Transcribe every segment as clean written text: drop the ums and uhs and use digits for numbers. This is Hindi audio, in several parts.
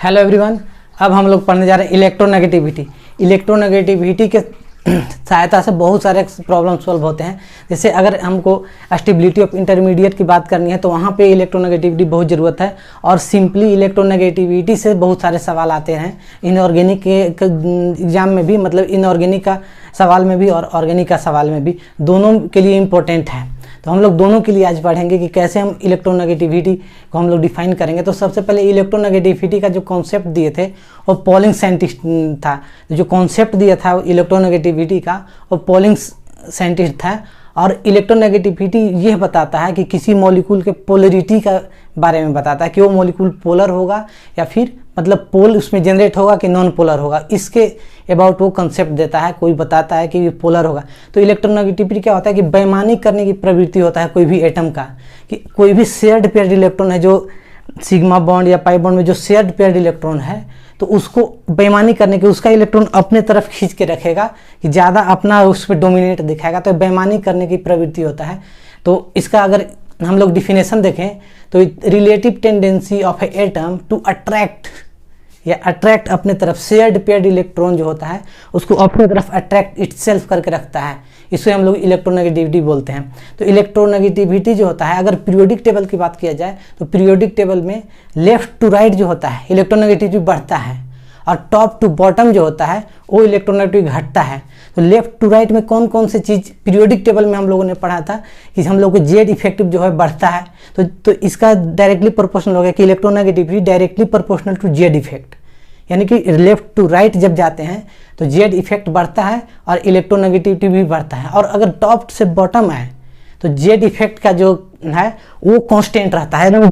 Hello everyone. अब हम लोग पढ़ने जा रहे हैं इलेक्ट्रोनेगेटिविटी। इलेक्ट्रोनेगेटिविटी के सहायता से बहुत सारे प्रॉब्लम सॉल्व होते हैं। जैसे अगर हमको स्टेबिलिटी ऑफ इंटरमीडिएट की बात करनी है तो वहाँ पे इलेक्ट्रोनेगेटिविटी बहुत ज़रूरत है। और सिंपली इलेक्ट्रोनेगेटिविटी से बहुत सारे सवाल आते हैं इनऑर्गेनिक के एग्ज़ाम में भी, मतलब इनऑर्गेनिक का सवाल में भी और ऑर्गेनिक का सवाल में भी, दोनों के लिए इम्पोर्टेंट है। तो हम लोग दोनों के लिए आज पढ़ेंगे कि कैसे हम इलेक्ट्रोनेगेटिविटी को हम लोग डिफाइन करेंगे। तो सबसे पहले इलेक्ट्रोनेगेटिविटी का जो कॉन्सेप्ट दिए थे वो पॉलिंग साइंटिस्ट था। जो कॉन्सेप्ट दिया था इलेक्ट्रोनेगेटिविटी का वो पॉलिंग साइंटिस्ट था। और इलेक्ट्रोनेगेटिविटी यह बताता है कि किसी मॉलिक्यूल के पोलरिटी का बारे में बताता है कि वो मॉलिक्यूल पोलर होगा या फिर मतलब पोल उसमें जनरेट होगा कि नॉन पोलर होगा, इसके अबाउट वो कंसेप्ट देता है। कोई बताता है कि ये पोलर होगा। तो इलेक्ट्रोनेगेटिविटी क्या होता है कि बेईमानी करने की प्रवृत्ति होता है कोई भी एटम का, कि कोई भी शेयर्ड पेयर्ड इलेक्ट्रॉन है जो सिग्मा बॉन्ड या पाई बॉन्ड में जो शेयर्ड पेयर्ड इलेक्ट्रॉन है, तो उसको बेईमानी करने के उसका इलेक्ट्रॉन अपने तरफ खींच के रखेगा कि ज़्यादा अपना उस पर डोमिनेट दिखाएगा, तो बेईमानी करने की प्रवृत्ति होता है। तो इसका अगर हम लोग डिफिनेशन देखें तो relative tendency of a atom to attract या अट्रैक्ट अपने तरफ शेयर्ड पेयर्ड इलेक्ट्रॉन जो होता है उसको अपने तरफ अट्रैक्ट इटसेल्फ करके रखता है, इसे हम लोग इलेक्ट्रोनेगेटिविटी बोलते हैं। तो इलेक्ट्रोनेगेटिविटी जो होता है, अगर पीरियोडिक टेबल की बात किया जाए तो पीरियोडिक टेबल में लेफ्ट टू राइट जो होता है इलेक्ट्रोनेगेटिविटी बढ़ता है और टॉप टू बॉटम जो होता है वो इलेक्ट्रोनेगेटिविटी घटता है। तो लेफ्ट टू राइट में कौन कौन सी चीज़ पीरियोडिक टेबल में हम लोगों ने पढ़ा था कि हम लोग को जेड इफेक्टिव जो है बढ़ता है। तो इसका डायरेक्टली प्रोपोर्शनल हो गया कि electronegativity directly proportional to Z effect, यानी कि लेफ्ट टू राइट जब जाते हैं तो जेड इफेक्ट बढ़ता है और इलेक्ट्रोनेगेटिविटी भी बढ़ता है। और अगर टॉप से बॉटम आए तो जेड इफेक्ट का जो है वो कांस्टेंट रहता है ना,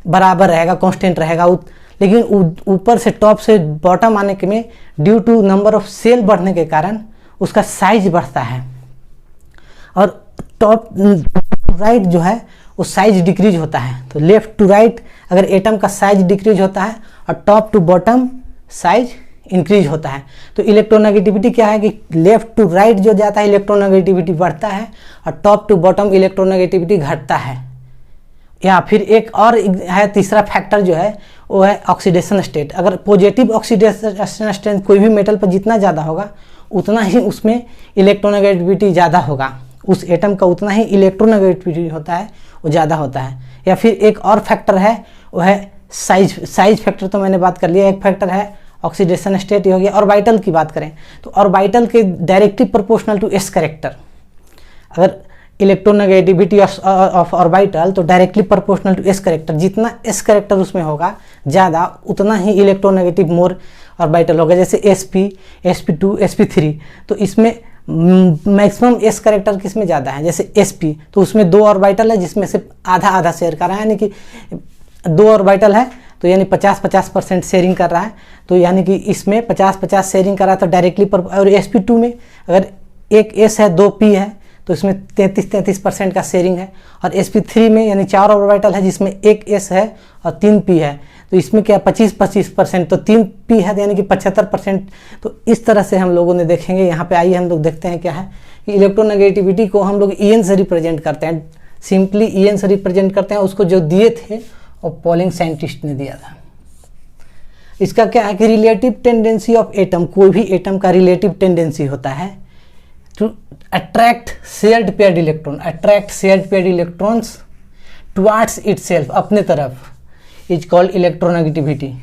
बराबर रहेगा, कांस्टेंट रहेगा। लेकिन ऊपर से टॉप से बॉटम आने के में due to number of shell बढ़ने के कारण उसका साइज बढ़ता है। और टॉप राइट जो है वो साइज डिक्रीज होता है। तो लेफ्ट टू राइट अगर एटम का साइज डिक्रीज होता है और top to bottom size increase होता है। तो इलेक्ट्रोनेगेटिविटी क्या है कि लेफ्ट टू राइट जो जाता है इलेक्ट्रोनेगेटिविटी बढ़ता है और टॉप टू बॉटम इलेक्ट्रोनेगेटिविटी घटता है। या फिर एक और है तीसरा फैक्टर जो है वो है ऑक्सीडेशन स्टेट। अगर पॉजिटिव ऑक्सीडेशन स्टेट कोई भी मेटल पर जितना ज़्यादा होगा उतना ही उसमें इलेक्ट्रोनेगेटिविटी ज़्यादा होगा, उस एटम का उतना ही इलेक्ट्रोनेगेटिविटी होता है वो ज़्यादा होता है। या फिर एक और फैक्टर है वो है साइज फैक्टर, तो मैंने बात कर लिया। एक फैक्टर है ऑक्सीडेशन स्टेट हो गया। ऑर्बिटल की बात करें तो ऑर्बिटल के directly proportional to s character, अगर इलेक्ट्रोनेगेटिविटी ऑफ ऑर्बिटल तो directly proportional to s character, जितना एस कैरेक्टर उसमें होगा ज़्यादा उतना ही इलेक्ट्रोनेगेटिव मोर ऑर्बिटल होगा। जैसे sp, sp2, sp3, तो इसमें मैक्सिमम एस कैरेक्टर किस में ज़्यादा है, जैसे sp तो उसमें 2 ऑर्बिटल है जिसमें से आधा आधा शेयर कर रहा है, यानी कि 2 ऑर्बिटल है तो यानी 50-50% शेयरिंग कर रहा है। तो यानी कि इसमें 50-50 शेयरिंग कर रहा है तो डायरेक्टली और sp2 में अगर एक s है 2 p है तो इसमें 33% का शेयरिंग है। और sp3 में यानी 4 ऑर्बिटल है जिसमें एक s है और 3 p है, तो इसमें क्या 25% तो 3 p है यानी कि 75%। तो इस तरह से हम लोगों ने देखेंगे। यहाँ पे आइए हम लोग देखते हैं क्या है कि इलेक्ट्रोनेगेटिविटी को हम लोग En से रिप्रेजेंट करते हैं, सिंपली En से रिप्रेजेंट करते हैं। उसको जो दिए थे और पॉलिंग साइंटिस्ट ने दिया था। इसका क्या है कि रिलेटिव टेंडेंसी ऑफ एटम, कोई भी एटम का रिलेटिव टेंडेंसी होता है to attract shared paired electron, attract shared paired electrons towards itself, अपने तरफ, इज कॉल्ड इलेक्ट्रोनेगेटिविटी।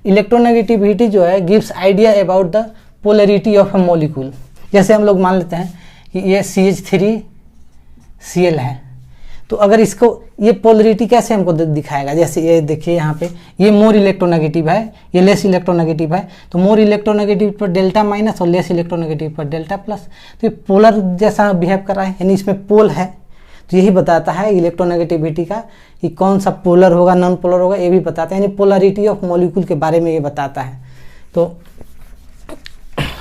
इलेक्ट्रोनेगेटिविटी जो है gives idea about the polarity of a molecule. जैसे हम लोग मान लेते हैं कि ये CH3Cl है, तो अगर इसको ये पोलरिटी कैसे हमको दिखाएगा, जैसे ये देखिए यहाँ पे ये मोर इलेक्ट्रोनेगेटिव है, ये लेस इलेक्ट्रोनेगेटिव है, तो मोर इलेक्ट्रोनेगेटिव पर डेल्टा माइनस और लेस इलेक्ट्रोनेगेटिव पर डेल्टा प्लस। तो ये पोलर जैसा बिहेव कर रहा है, यानी इसमें पोल है। तो यही बताता है इलेक्ट्रोनेगेटिविटी का कि कौन सा पोलर होगा नॉन पोलर होगा, ये भी बताता है, यानी पोलरिटी ऑफ मॉलिक्यूल के बारे में ये बताता है। तो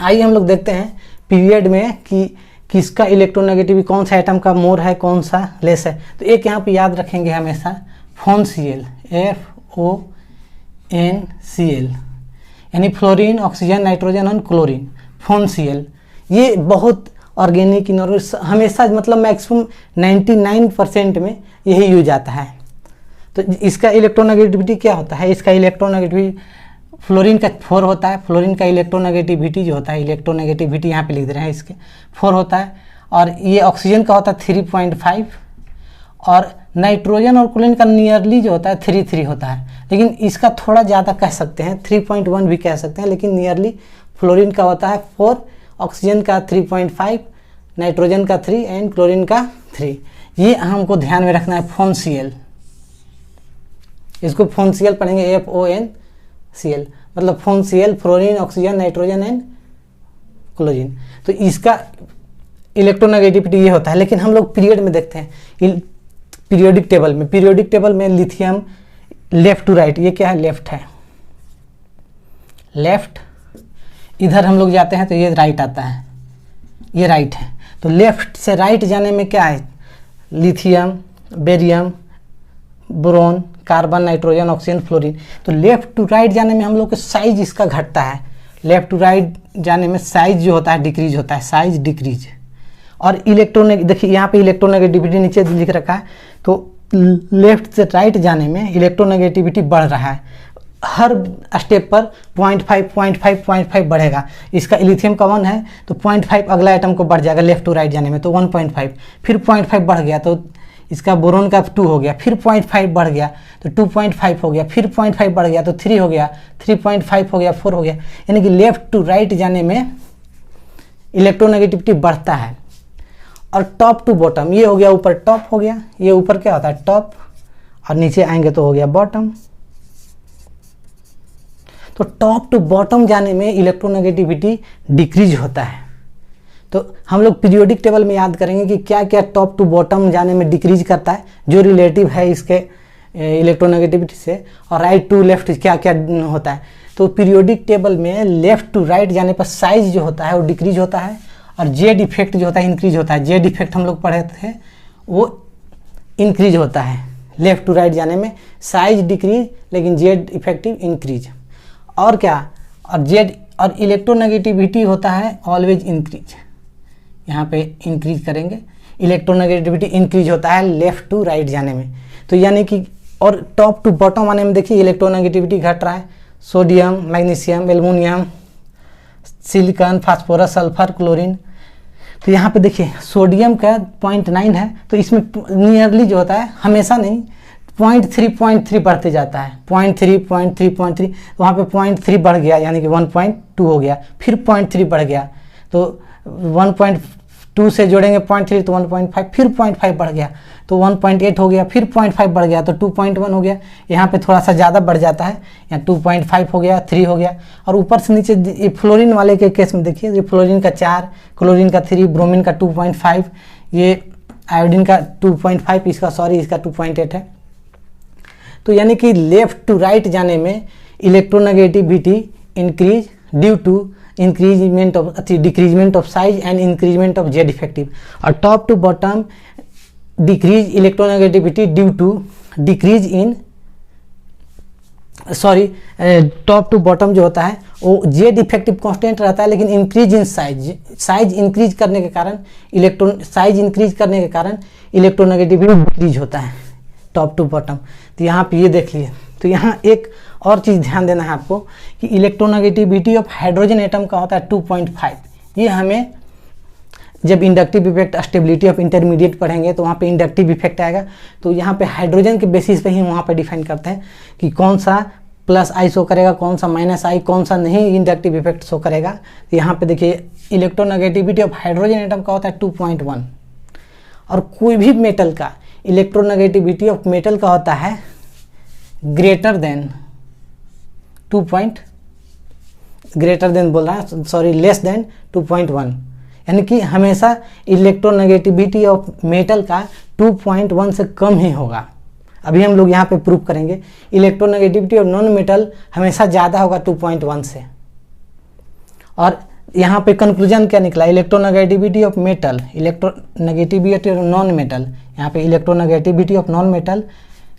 आइए हम लोग देखते हैं पीरियड में कि किसका इलेक्ट्रोनेगेटिविटी, कौन सा एटम का मोर है कौन सा लेस है। तो एक यहाँ पे याद रखेंगे हमेशा FONCl, FONCl, यानी फ्लोरीन, ऑक्सीजन, नाइट्रोजन और क्लोरीन, FONCl। ये बहुत ऑर्गेनिक इनऑर्गेनिक हमेशा मतलब मैक्सिमम 99% में यही यूज आता है। तो इसका इलेक्ट्रोनेगेटिविटी क्या होता है, इसका इलेक्ट्रोनेगेटिविटी फ्लोरीन का 4 होता है। फ्लोरीन का इलेक्ट्रोनेगेटिविटी जो होता है, इलेक्ट्रोनेगेटिविटी यहाँ पे लिख दे रहे हैं इसके 4 होता है। और ये ऑक्सीजन का होता है 3.5 और नाइट्रोजन और क्लोरीन का नियरली जो होता है 3 होता है, लेकिन इसका थोड़ा ज़्यादा कह सकते हैं, 3.1 भी कह सकते हैं, लेकिन नियरली फ्लोरीन का होता है 4, ऑक्सीजन का 3.5, नाइट्रोजन का 3 एंड क्लोरीन का 3। ये हमको ध्यान में रखना है। FONCl, इसको FONCl पढ़ेंगे, FONCl मतलब FONCl, fluorine, oxygen, nitrogen and chlorine. तो इसका इलेक्ट्रोनेगेटिविटी ये होता है। लेकिन हम लोग पीरियड में देखते हैं, पीरियोडिक टेबल में लिथियम लेफ्ट टू राइट, ये क्या है, लेफ्ट है, लेफ्ट। इधर हम लोग जाते हैं तो ये राइट आता है, ये राइट है। तो लेफ्ट से राइट जाने में क्या है, lithium, barium, boron, carbon, nitrogen, oxygen, fluorine. तो लेफ्ट टू राइट जाने में हम लोग का साइज इसका घटता है। लेफ्ट टू राइट जाने में साइज जो होता है डिक्रीज होता है, साइज डिक्रीज। और देखिए यहाँ पे इलेक्ट्रोनेगेटिविटी नीचे लिख रखा है, तो लेफ्ट से राइट जाने में इलेक्ट्रोनेगेटिविटी बढ़ रहा है। हर स्टेप पर 0.5 बढ़ेगा। इसका लिथियम का 1 है तो 0.5 अगला आइटम को बढ़ जाएगा लेफ्ट टू राइट जाने में, तो 1.5, फिर 0.5 बढ़ गया तो इसका बोरोन का 2 हो गया, फिर 0.5 बढ़ गया तो 2.5 हो गया, फिर 0.5 बढ़ गया तो 3 हो गया, 3.5 हो गया, 4 हो गया। यानी कि लेफ्ट टू राइट जाने में इलेक्ट्रोनेगेटिविटी बढ़ता है। और टॉप टू बॉटम, ये हो गया ऊपर टॉप हो गया, ये ऊपर क्या होता है टॉप, और नीचे आएंगे तो हो गया बॉटम। तो टॉप टू बॉटम जाने में इलेक्ट्रोनेगेटिविटी डिक्रीज होता है। तो हम लोग पीरियोडिक टेबल में याद करेंगे कि क्या क्या टॉप टू बॉटम जाने में डिक्रीज करता है, जो रिलेटिव है इसके इलेक्ट्रोनेगेटिविटी से, और राइट टू लेफ्ट क्या क्या होता है। तो पीरियोडिक टेबल में लेफ्ट टू राइट जाने पर साइज जो होता है वो डिक्रीज होता है, और जेड इफेक्ट जो होता है इंक्रीज होता है। जेड इफेक्ट हम लोग पढ़े थे, वो इंक्रीज होता है लेफ्ट टू राइट जाने में, साइज डिक्रीज लेकिन जेड इफेक्टिव इंक्रीज। और क्या, और जेड और इलेक्ट्रोनेगेटिविटी होता है ऑलवेज इंक्रीज। यहाँ पे इंक्रीज करेंगे, इलेक्ट्रोनेगेटिविटी इंक्रीज होता है लेफ्ट टू राइट जाने में। तो यानी कि और टॉप टू बॉटम आने में देखिए इलेक्ट्रोनेगेटिविटी घट रहा है। Sodium, magnesium, aluminium, silicon, phosphorus, sulphur, chlorine. तो यहाँ पे देखिए सोडियम का 0.9 है, तो इसमें नियरली जो होता है हमेशा नहीं, 0.3 बढ़ते जाता है, 0.3 तो वहाँ पे 0.3 बढ़ गया यानी कि 1.2 हो गया, फिर 0.3 बढ़ गया तो 1.2 से जोड़ेंगे 0.3 तो 1.5, फिर 0.5 बढ़ गया तो 1.8 हो गया, फिर 0.5 बढ़ गया तो 2.1 हो गया। यहाँ पे थोड़ा सा ज़्यादा बढ़ जाता है, यहाँ 2.5 हो गया, 3 हो गया। और ऊपर से नीचे ये फ्लोरीन वाले के केस में देखिए, ये फ्लोरीन का 4, क्लोरीन का 3, ब्रोमीन का 2.5, ये आयोडीन का 2.5, इसका 2.8 है। तो यानी कि लेफ्ट टू राइट जाने में electronegativity increase due to decreasement of size and increasement of Z effective. और top to bottom decrease electronegativity due to decrease in top to bottom जो होता है वो जेड इफेक्टिव कांस्टेंट रहता है, लेकिन इंक्रीज इन साइज इंक्रीज करने के कारण इलेक्ट्रोनेगेटिविटी डिक्रीज होता है टॉप टू बॉटम। तो यहाँ पे ये देख लिए। तो यहाँ एक और चीज़ ध्यान देना है आपको कि इलेक्ट्रोनेगेटिविटी ऑफ हाइड्रोजन एटम का होता है 2.5। ये हमें जब inductive effect stability of intermediate पढ़ेंगे तो वहाँ पे इंडक्टिव इफेक्ट आएगा। तो यहाँ पे हाइड्रोजन के बेसिस पे ही वहाँ पे डिफाइन करते हैं कि कौन सा प्लस आई शो करेगा, कौन सा माइनस आई, कौन सा नहीं इंडक्टिव इफेक्ट शो करेगा। तो यहाँ पे देखिए इलेक्ट्रोनेगेटिविटी ऑफ हाइड्रोजन एटम का होता है 2.1। और कोई भी मेटल का इलेक्ट्रोनेगेटिविटी ऑफ मेटल का होता है ग्रेटर देन लेस देन 2.1। यानी कि हमेशा इलेक्ट्रोनेगेटिविटी ऑफ मेटल का 2.1 से कम ही होगा। अभी हम लोग यहाँ पे प्रूव करेंगे इलेक्ट्रोनेगेटिविटी ऑफ नॉन मेटल हमेशा ज़्यादा होगा 2.1 से। और यहाँ पे कंक्लूजन क्या निकला, electronegativity of metal, electronegativity of non metal, यहाँ पे electronegativity of non metal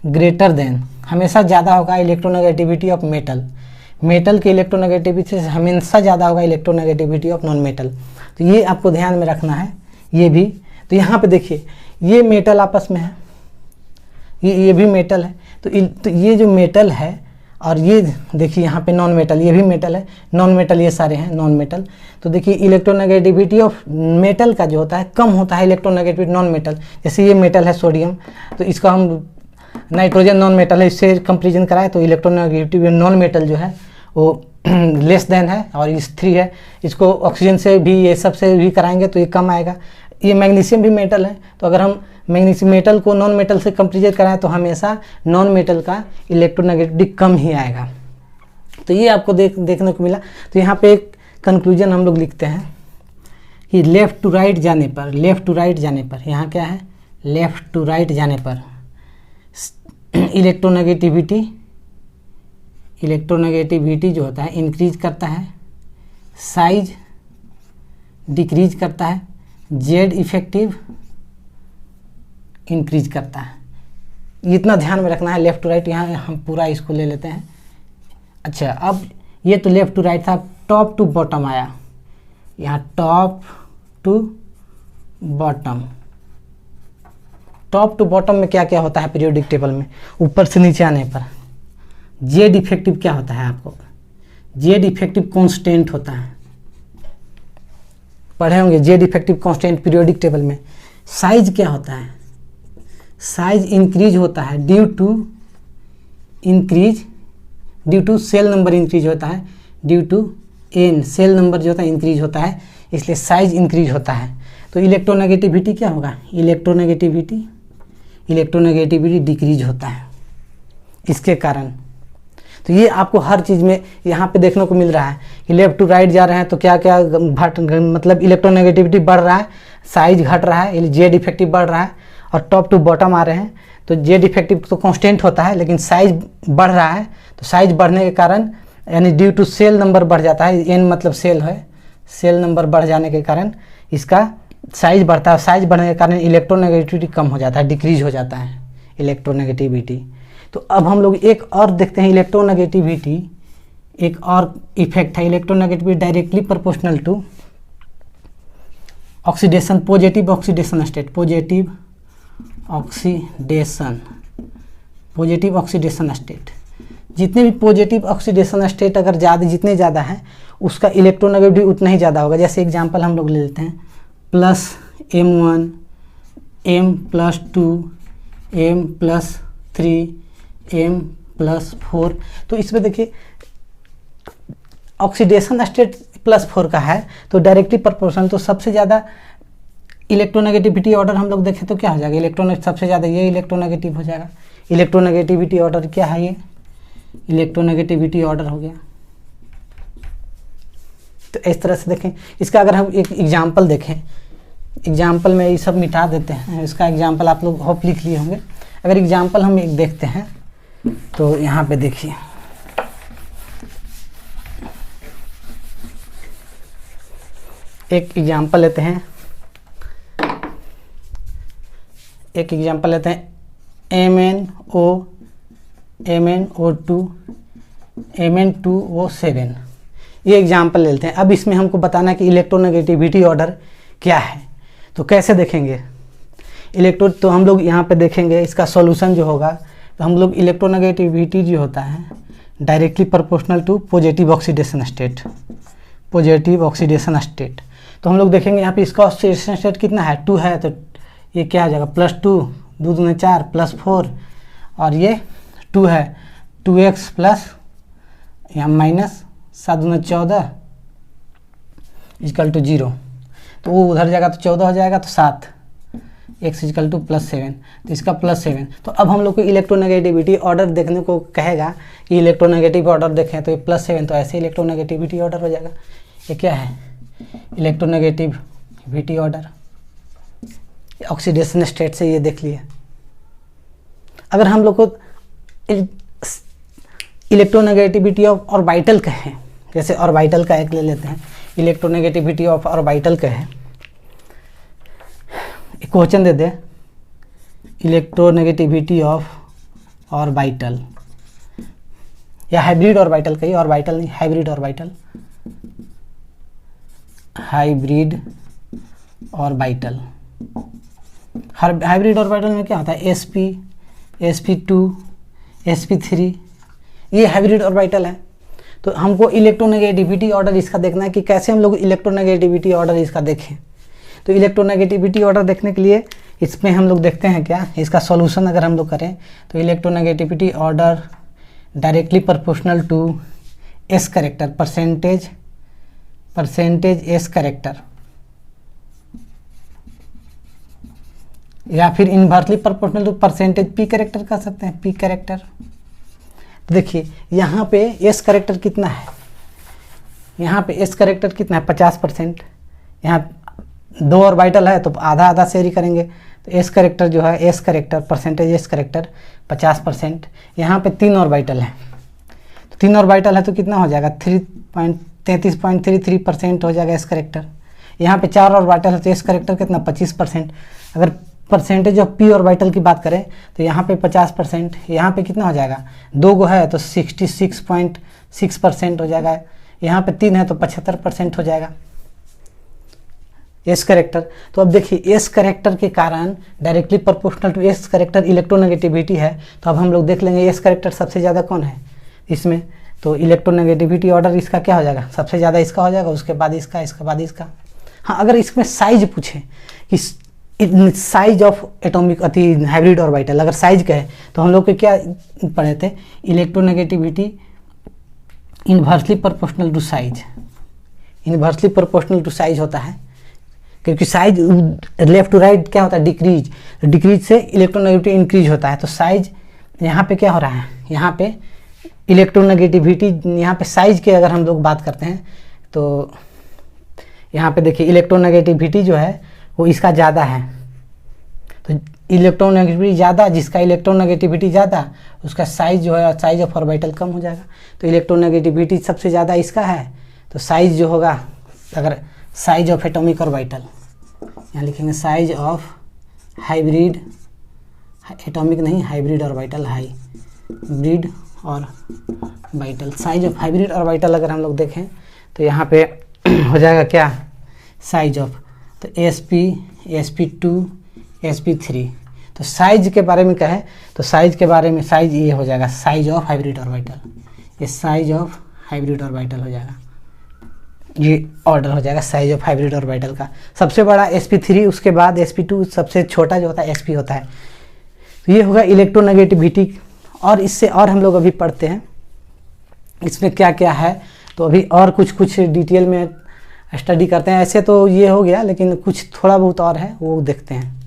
greater than हमेशा ज़्यादा होगा इलेक्ट्रोनेगेटिविटी ऑफ मेटल के इलेक्ट्रोनेगेटिविटी से हमेशा ज़्यादा होगा इलेक्ट्रोनेगेटिविटी ऑफ नॉन मेटल। तो ये आपको ध्यान में रखना है ये भी। तो यहाँ पे देखिए ये मेटल आपस में है, ये भी मेटल है। तो ये जो मेटल है और ये देखिए यहाँ पे नॉन मेटल, ये भी मेटल है, नॉन मेटल ये सारे हैं नॉन मेटल। तो देखिए इलेक्ट्रोनेगेटिविटी ऑफ मेटल का जो होता है कम होता है इलेक्ट्रोनेगेटिविटी नॉन मेटल। जैसे ये मेटल है सोडियम, तो इसका हम नाइट्रोजन नॉन मेटल है, इससे कंपेरिजन कराए तो इलेक्ट्रोनेगेटिव नॉन मेटल जो है वो लेस देन है और इस 3 है। इसको ऑक्सीजन से भी ये सब से भी कराएंगे तो ये कम आएगा। ये मैग्नीशियम भी मेटल है, तो अगर हम मैग्नीशियम मेटल को नॉन मेटल से कंपेरिजन कराएं तो हमेशा नॉन मेटल का इलेक्ट्रोनेगेटिविटी कम ही आएगा। तो ये आपको देखने को मिला। तो यहाँ पे एक कंक्लूजन हम लोग लिखते हैं कि लेफ़्ट टू राइट जाने पर यहाँ क्या है, लेफ़्ट टू राइट जाने पर इलेक्ट्रोनेगेटिविटी जो होता है इंक्रीज करता है, साइज डिक्रीज करता है, जेड इफेक्टिव इंक्रीज करता है। इतना ध्यान में रखना है। लेफ़्ट टू राइट यहाँ हम पूरा इसको ले लेते हैं। अच्छा, अब ये तो लेफ़्ट टू राइट था, टॉप टू बॉटम आया। यहाँ टॉप टू बॉटम में क्या क्या होता है पीरियोडिक टेबल में, ऊपर से नीचे आने पर जेड इफेक्टिव क्या होता है, आपको जेड इफेक्टिव कांस्टेंट होता है, पढ़े होंगे Z effective constant periodic table में। साइज क्या होता है, साइज इंक्रीज होता है due to shell number increase होता है, due to n shell number जो होता है इंक्रीज होता है, इसलिए साइज इंक्रीज होता है। तो इलेक्ट्रोनेगेटिविटी क्या होगा, इलेक्ट्रोनेगेटिविटी डिक्रीज होता है इसके कारण। तो ये आपको हर चीज़ में यहाँ पे देखने को मिल रहा है कि लेफ़्ट टू राइट जा रहे हैं तो क्या क्या मतलब इलेक्ट्रोनेगेटिविटी बढ़ रहा है, साइज घट रहा है, जेड इफेक्टिव बढ़ रहा है, और टॉप टू बॉटम आ रहे हैं तो जेड इफेक्टिव तो कांस्टेंट होता है लेकिन साइज बढ़ रहा है। तो साइज बढ़ने के कारण यानी ड्यू टू सेल नंबर बढ़ जाता है, एन मतलब सेल है, सेल नंबर बढ़ जाने के कारण इसका साइज बढ़ता है। साइज बढ़ने के कारण इलेक्ट्रोनेगेटिविटी कम हो जाता है, डिक्रीज हो जाता है इलेक्ट्रोनेगेटिविटी। तो अब हम लोग एक और देखते हैं इलेक्ट्रोनेगेटिविटी, एक और इफेक्ट है electronegativity directly proportional to oxidation, positive oxidation state, positive oxidation state. जितने भी पॉजिटिव ऑक्सीडेशन स्टेट अगर जितने ज़्यादा हैं उसका इलेक्ट्रोनेगेटिविटी उतना ही ज़्यादा होगा। जैसे एग्जांपल हम लोग ले लेते हैं +M1, M+2, M+3, M+4। तो इसमें देखिए ऑक्सीडेशन स्टेट +4 का है तो डायरेक्टली प्रोपोर्शनल, तो सबसे ज़्यादा इलेक्ट्रोनेगेटिविटी ऑर्डर हम लोग देखें तो क्या हो जाएगा, सबसे ज़्यादा ये इलेक्ट्रोनेगेटिव हो जाएगा। इलेक्ट्रोनेगेटिविटी ऑर्डर क्या है, ये इलेक्ट्रोनेगेटिविटी ऑर्डर हो गया। तो इस तरह से देखें। इसका अगर हम एक एग्जाम्पल देखें, एग्जाम्पल में ये सब मिटा देते हैं, इसका एग्जाम्पल आप लोग होप लिख लिए होंगे। अगर एग्जाम्पल हम एक देखते हैं तो यहाँ पे देखिए एक एग्जाम्पल लेते हैं MnO2 ये एग्जाम्पल लेते हैं। अब इसमें हमको बताना है कि इलेक्ट्रोनेगेटिविटी ऑर्डर क्या है। तो कैसे देखेंगे तो हम लोग यहाँ पे देखेंगे इसका सॉल्यूशन जो होगा। तो हम लोग इलेक्ट्रोनेगेटिविटी जो होता है directly proportional to positive oxidation state, तो हम लोग देखेंगे यहाँ पे इसका ऑक्सीडेशन स्टेट कितना है, 2 है, तो ये क्या आ जाएगा +2, 2 दूनी 4, +4, और ये 2 है, 2x प्लस यहाँ -7 दूनी 14 = 0। तो वो उधर जाएगा तो 14 हो जाएगा, तो 7 x = +7, तो इसका +7। तो अब हम लोग को इलेक्ट्रोनेगेटिविटी ऑर्डर देखने को कहेगा कि इलेक्ट्रोनेगेटिव ऑर्डर देखें तो ये +7, तो ऐसे इलेक्ट्रोनेगेटिविटी ऑर्डर हो जाएगा। ये क्या है, इलेक्ट्रोनेगेटिविटी ऑर्डर ऑक्सीडेशन स्टेट से ये देख लिए। अगर हम लोग को इलेक्ट्रोनेगेटिविटी ऑफ ऑर्बिटल कहें, जैसे ऑर्बिटल का एक ले लेते हैं, इलेक्ट्रोनेगेटिविटी ऑफ ऑर्बिटल कहें, question they they electronegativity of orbital या हाइब्रिड ऑर्बिटल कहिए, ऑर्बिटल नहीं हाइब्रिड ऑर्बिटल, हाइब्रिड ऑर्बिटल में क्या होता है, sp sp2 sp3 ये हाइब्रिड ऑर्बिटल है। तो हमको इलेक्ट्रोनेगेटिविटी ऑर्डर इसका देखना है कि कैसे हम लोग इलेक्ट्रोनेगेटिविटी ऑर्डर इसका देखें। तो इलेक्ट्रोनेगेटिविटी ऑर्डर देखने के लिए इसमें हम लोग देखते हैं क्या, इसका सॉल्यूशन अगर हम लोग करें तो electronegativity order directly proportional to s character, percentage s character, या फिर inversely proportional to percentage p character कर सकते हैं, पी करेक्टर। तो देखिए यहाँ पे एस करेक्टर कितना है, यहाँ पे एस करेक्टर कितना है 50%। यहाँ 2 ऑर्बिटल है तो आधा आधा शेयर ही करेंगे। तो एस करेक्टर जो है, S character percentage s character 50%। यहाँ पे 3 ऑर्बिटल है, तो 3 ऑर्बिटल है तो कितना हो जाएगा 33.33% हो जाएगा एस करेक्टर। यहाँ पे 4 ऑर्बिटल है तो एस करेक्टर कितना 25%। अगर परसेंटेज ऑफ पी ऑर्बिटल की बात करें तो यहाँ पे 50%, यहाँ पे कितना हो जाएगा 2 गो है तो 66.6% हो जाएगा। यहाँ पे 3 है तो 75% हो जाएगा एस करेक्टर। तो अब देखिए एस करेक्टर के कारण directly proportional to s character electronegativity है। तो अब हम लोग देख लेंगे एस करेक्टर सबसे ज़्यादा कौन है इसमें। तो इलेक्ट्रोनेगेटिविटी ऑर्डर इसका क्या हो जाएगा, सबसे ज़्यादा इसका हो जाएगा, उसके बाद इसका, इसके बाद इसका। हाँ, अगर इसमें साइज पूछे कि size of atomic hybrid orbital, अगर साइज कहे तो हम लोग को क्या पढ़े थे, electronegativity inversely proportional to size, inversely proportional to size होता है। क्योंकि साइज लेफ्ट टू राइट क्या होता है, डिक्रीज, डिक्रीज से इलेक्ट्रोनेगेटिविटी इंक्रीज होता है। तो साइज यहाँ पे क्या हो रहा है, यहाँ पे इलेक्ट्रोनेगेटिविटी, यहाँ पे साइज के अगर हम लोग बात करते हैं तो यहाँ पे देखिए इलेक्ट्रोनेगेटिविटी जो है वो इसका ज़्यादा है। तो इलेक्ट्रोनेगेटिविटी ज़्यादा, जिसका इलेक्ट्रोनेगेटिविटी ज़्यादा उसका साइज जो है, साइज ऑफ ऑर्बिटल कम हो जाएगा। तो इलेक्ट्रोनेगेटिविटी सबसे ज़्यादा इसका है, तो साइज जो होगा, अगर साइज ऑफ एटॉमिक ऑर्बिटल यहाँ लिखेंगे साइज ऑफ हाइब्रिड, एटॉमिक नहीं hybrid orbital, hybrid orbital, size of hybrid orbital अगर हम लोग देखें तो यहाँ पे हो जाएगा क्या, साइज ऑफ, तो sp2 sp3। तो साइज के बारे में कहें तो साइज के बारे में साइज ये हो जाएगा साइज ऑफ हाइब्रिड ऑर्बिटल, ये साइज ऑफ हाइब्रिड ऑर्बिटल हो जाएगा, ये ऑर्डर हो जाएगा साइज ऑफ हाइब्रिड ऑर्बिटल का। सबसे बड़ा sp3, उसके बाद sp2, सबसे छोटा जो होता है sp होता है। तो ये होगा इलेक्ट्रोनेगेटिविटी। और इससे और हम लोग अभी पढ़ते हैं इसमें क्या क्या है, तो अभी और कुछ डिटेल में स्टडी करते हैं। ऐसे तो ये हो गया, लेकिन कुछ थोड़ा बहुत और है वो देखते हैं।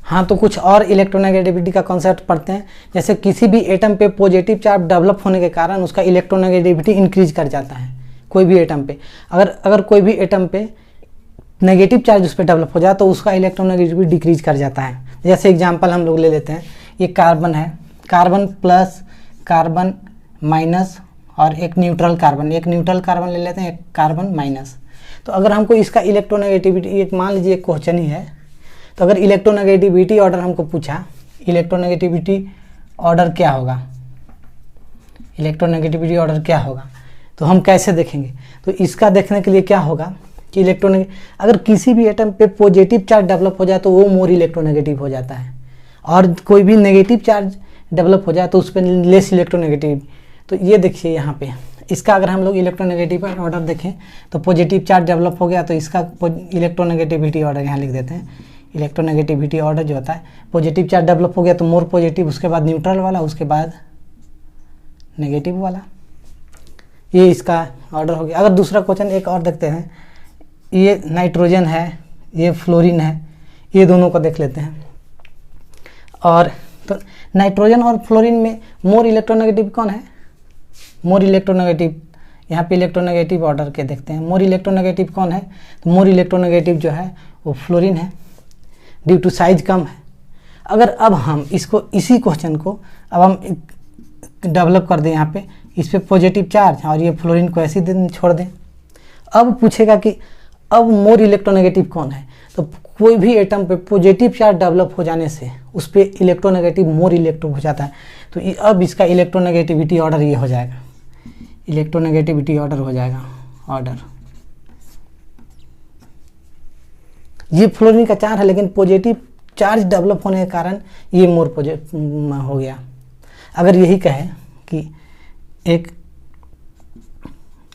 हाँ, तो कुछ और इलेक्ट्रोनेगेटिविटी का कॉन्सेप्ट पढ़ते हैं। जैसे किसी भी एटम पे पॉजिटिव चार्ज डेवलप होने के कारण उसका इलेक्ट्रोनेगेटिविटी इंक्रीज कर जाता है। कोई भी एटम पे अगर कोई भी एटम पे नेगेटिव चार्ज उस पर डेवलप हो जाए तो उसका इलेक्ट्रोनेगेटिविटी डिक्रीज कर जाता है। जैसे एग्जांपल हम लोग ले लेते हैं, ये कार्बन है, कार्बन प्लस, कार्बन माइनस और एक न्यूट्रल कार्बन, एक न्यूट्रल कार्बन ले लेते हैं, एक कार्बन माइनस। तो अगर हमको इसका इलेक्ट्रोनेगेटिविटी, एक मान लीजिए एक क्वेश्चन ही है, तो अगर इलेक्ट्रोनेगेटिविटी ऑर्डर हमको पूछा, इलेक्ट्रोनेगेटिविटी ऑर्डर क्या होगा, इलेक्ट्रोनेगेटिविटी ऑर्डर क्या होगा, तो हम कैसे देखेंगे। तो इसका देखने के लिए क्या होगा कि अगर किसी भी एटम पे पॉजिटिव चार्ज डेवलप हो जाए तो वो मोर इलेक्ट्रोनेगेटिव हो जाता है, और कोई भी नेगेटिव चार्ज डेवलप हो जाए तो उस पर लेस इलेक्ट्रोनेगेटिव। तो ये देखिए यहाँ पे इसका अगर हम लोग इलेक्ट्रोनेगेटिव ऑर्डर देखें तो पॉजिटिव चार्ज डेवलप हो गया तो इसका इलेक्ट्रोनेगेटिविटी ऑर्डर यहाँ लिख देते हैं। इलेक्ट्रोनेगेटिविटी ऑर्डर जो होता है, पॉजिटिव चार्ज डेवलप हो गया तो मोर पॉजिटिव, उसके बाद न्यूट्रल वाला, उसके बाद नेगेटिव वाला, ये इसका ऑर्डर हो गया। अगर दूसरा क्वेश्चन एक और देखते हैं, ये नाइट्रोजन है, ये फ्लोरीन है, ये दोनों को देख लेते हैं। और तो नाइट्रोजन और फ्लोरीन में मोर इलेक्ट्रोनेगेटिव कौन है, मोर इलेक्ट्रोनेगेटिव, यहाँ पे इलेक्ट्रोनेगेटिव ऑर्डर के देखते हैं, मोर इलेक्ट्रोनेगेटिव कौन है, तो मोर इलेक्ट्रोनेगेटिव जो है वो फ्लोरीन है, ड्यू टू साइज कम है। अगर अब हम इसको, इसी क्वेश्चन को अब हम डेवलप कर दें, यहाँ पे इस पर पॉजिटिव चार्ज और ये फ्लोरीन को ऐसे दिन छोड़ दें, अब पूछेगा कि अब मोर इलेक्ट्रोनेगेटिव कौन है। तो कोई भी एटम पे पॉजिटिव चार्ज डेवलप हो जाने से उस पर इलेक्ट्रोनेगेटिव मोर इलेक्ट्रो हो जाता है। तो अब इसका इलेक्ट्रोनेगेटिविटी ऑर्डर ये हो जाएगा, इलेक्ट्रोनेगेटिविटी ऑर्डर हो जाएगा, ऑर्डर। ये फ्लोरीन का चार्ज है, लेकिन पॉजिटिव चार्ज डेवलप होने के कारण ये मोर हो गया। अगर यही कहे कि एक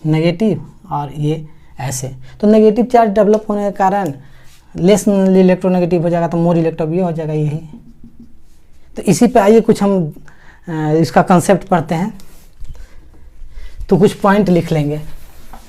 नेगेटिव और ये ऐसे, तो नेगेटिव चार्ज डेवलप होने के कारण लेस इलेक्ट्रोनेगेटिव हो जाएगा, तो मोर इलेक्ट्रो ये हो जाएगा यही। तो इसी पे आइए कुछ हम इसका कंसेप्ट पढ़ते हैं। तो कुछ पॉइंट लिख लेंगे,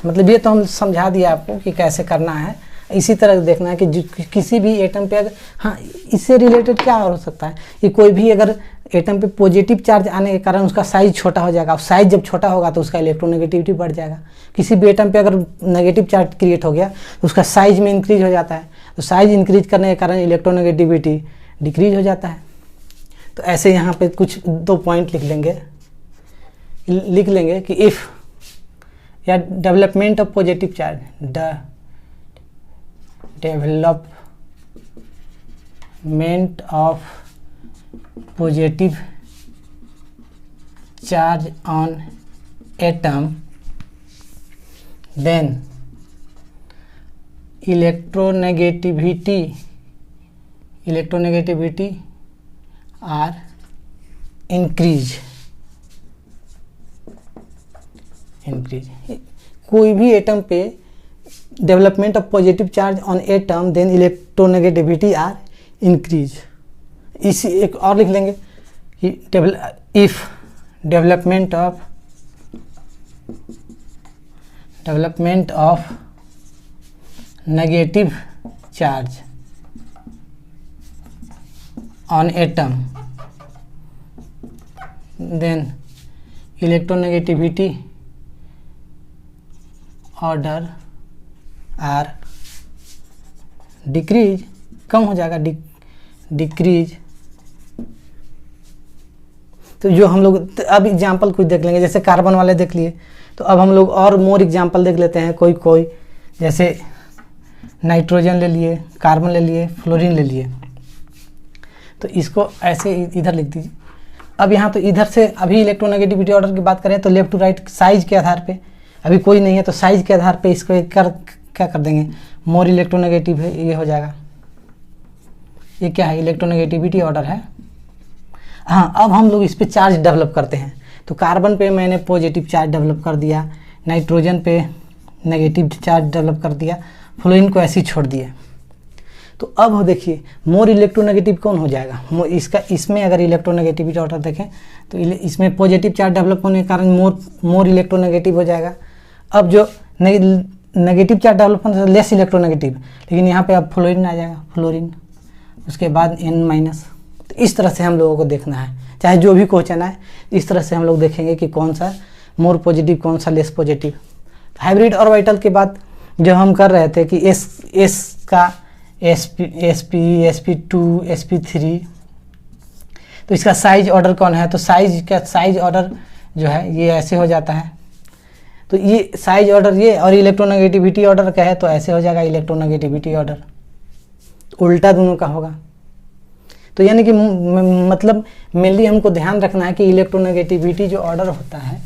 मतलब ये तो हम समझा दिया आपको कि कैसे करना है। इसी तरह देखना है कि किसी भी एटम पे अगर, हाँ इससे रिलेटेड क्या हो सकता है कि कोई भी अगर एटम पे पॉजिटिव चार्ज आने के कारण उसका साइज छोटा हो जाएगा, और साइज जब छोटा होगा तो उसका इलेक्ट्रोनेगेटिविटी बढ़ जाएगा। किसी भी एटम पे अगर नेगेटिव चार्ज क्रिएट हो गया तो उसका साइज में इंक्रीज हो जाता है, तो साइज इंक्रीज करने के कारण इलेक्ट्रोनेगेटिविटी डिक्रीज हो जाता है। तो ऐसे यहाँ पे कुछ 2 पॉइंट लिख लेंगे कि इफ़ या development of positive charge, the development of positive charge on atom, then electronegativity are increase. कोई भी एटम पे development of positive charge on atom, then electronegativity are increase. इसी एक और लिख लेंगे कि if development of negative charge on atom, then electronegativity order are decrease, कम हो जाएगा, डिक्रीज। तो जो हम लोग अब एग्जाम्पल कुछ देख लेंगे, जैसे कार्बन वाले देख लिए, तो अब हम लोग और मोर एग्जाम्पल देख लेते हैं। कोई जैसे नाइट्रोजन ले लिए, कार्बन ले लिए, फ्लोरीन ले लिए। तो इसको ऐसे इधर लिख दीजिए। अब यहाँ तो इधर से अभी इलेक्ट्रोनेगेटिविटी ऑर्डर की बात करें तो लेफ्ट टू राइट साइज के आधार पे, अभी कोई नहीं है तो साइज के आधार पे इसको क्या कर देंगे, मोर इलेक्ट्रोनेगेटिव है, ये हो जाएगा। ये क्या है, इलेक्ट्रोनेगेटिविटी ऑर्डर है। हाँ, अब हम लोग इस पे चार्ज डेवलप करते हैं। तो कार्बन पे मैंने पॉजिटिव चार्ज डेवलप कर दिया, नाइट्रोजन पे नेगेटिव चार्ज डेवलप कर दिया, फ्लोरीन को ऐसे ही छोड़ दिया। तो अब देखिए मोर इलेक्ट्रोनेगेटिव कौन हो जाएगा, इसमें अगर इलेक्ट्रोनेगेटिविटी ऑर्डर देखें तो इसमें पॉजिटिव चार्ज डेवलप होने के कारण मोर इलेक्ट्रोनेगेटिव हो जाएगा। अब जो नेगेटिव चार्ज डेवलप होने से लेस इलेक्ट्रोनेगेटिव, लेकिन यहाँ पे अब फ्लोरीन आ जाएगा, फ्लोरीन, उसके बाद N-। तो इस तरह से हम लोगों को देखना है, चाहे जो भी क्वेश्चन है इस तरह से हम लोग देखेंगे कि कौन सा मोर पॉजिटिव, कौन सा लेस पॉजिटिव। हाइब्रिड ऑर्बिटल के बाद जो हम कर रहे थे कि एस का sp2 sp3, तो इसका साइज ऑर्डर कौन है, तो साइज ऑर्डर जो है ये ऐसे हो जाता है। तो ये साइज ऑर्डर ये, और इलेक्ट्रोनेगेटिविटी ऑर्डर का है तो ऐसे हो जाएगा इलेक्ट्रोनेगेटिविटी ऑर्डर, उल्टा दोनों का होगा। तो यानी कि मतलब मेनली हमको ध्यान रखना है कि इलेक्ट्रोनेगेटिविटी जो ऑर्डर होता है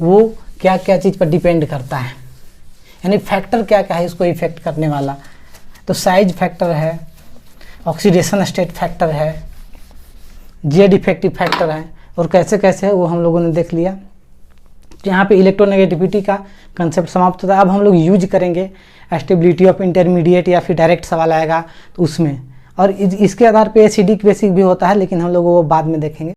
वो क्या क्या चीज़ पर डिपेंड करता है, यानी फैक्टर क्या क्या है इसको इफेक्ट करने वाला। तो साइज फैक्टर है, ऑक्सीडेशन स्टेट फैक्टर है, जेड इफेक्टिव फैक्टर है, और कैसे कैसे है वो हम लोगों ने देख लिया। तो यहाँ पे इलेक्ट्रोनेगेटिविटी का कंसेप्ट समाप्त होता है। अब हम लोग यूज करेंगे स्टेबिलिटी ऑफ इंटरमीडिएट, या फिर डायरेक्ट सवाल आएगा तो उसमें, और इसके आधार पे एसिडिक बेसिक भी होता है, लेकिन हम लोग वो बाद में देखेंगे।